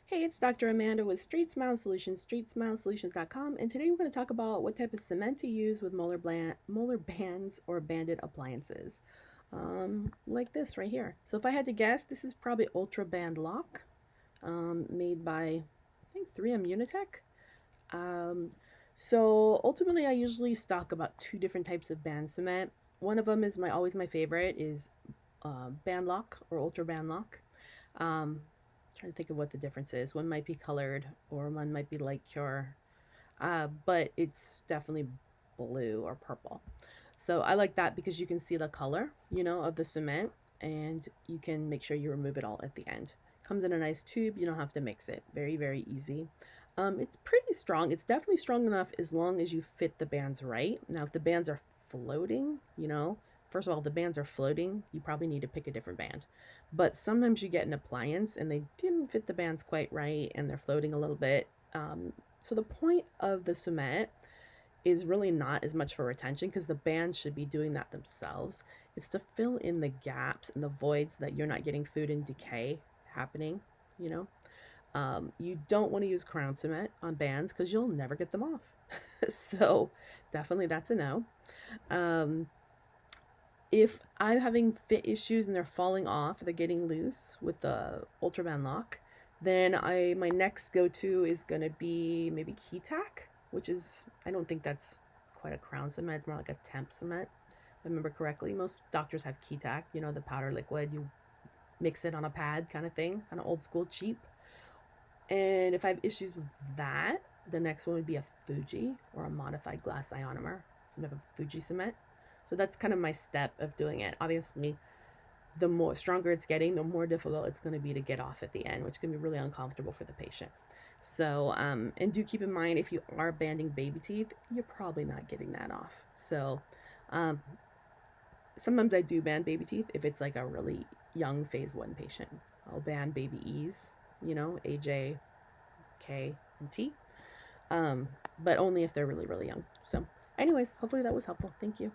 Hey, it's Dr. Amanda with StraightSmile Solutions, StraightSmileSolutions.com, and today we're going to talk about what type of cement to use with molar bands or banded appliances, like this right here. So if I had to guess, this is probably Ultra Band Lock, made by, I think, 3M Unitech. Um, so ultimately, I usually stock about two different types of band cement. One of them is always my favorite is Band Lock or Ultra Band Lock. Trying to think of what the difference is. One might be colored or one might be light cure, but it's definitely blue or purple. So I like that because you can see the color, of the cement, and you can make sure you remove it all at the end. Comes in a nice tube. You don't have to mix it. Very, very easy. It's pretty strong. It's definitely strong enough as long as you fit the bands right. Now, if the bands are floating, first of all, if the bands are floating, you probably need to pick a different band. But sometimes you get an appliance and they didn't fit the bands quite right and they're floating a little bit. So the point of the cement is really not as much for retention because the bands should be doing that themselves. It's to fill in the gaps and the voids so that you're not getting food and decay happening, you know. You don't want to use crown cement on bands because you'll never get them off. So definitely that's a no. Um, if I'm having fit issues and they're falling off, they're getting loose with the Ultraman lock, then my next go-to is gonna be maybe key tack, which is, I don't think that's quite a crown cement, it's more like a temp cement. If I remember correctly, most doctors have key tack, the powder liquid, you mix it on a pad kind of thing, kind of old school cheap. And if I have issues with that, the next one would be a Fuji or a modified glass ionomer, some type of Fuji cement. So that's kind of my step of doing it. Obviously, the more stronger it's getting, the more difficult it's going to be to get off at the end, which can be really uncomfortable for the patient. So, and do keep in mind if you are banding baby teeth, you're probably not getting that off. So, um, sometimes I do band baby teeth if it's like a really young phase 1 patient. I'll band baby E's, AJ, K, and T, but only if they're really, really young. So, anyways, hopefully that was helpful. Thank you.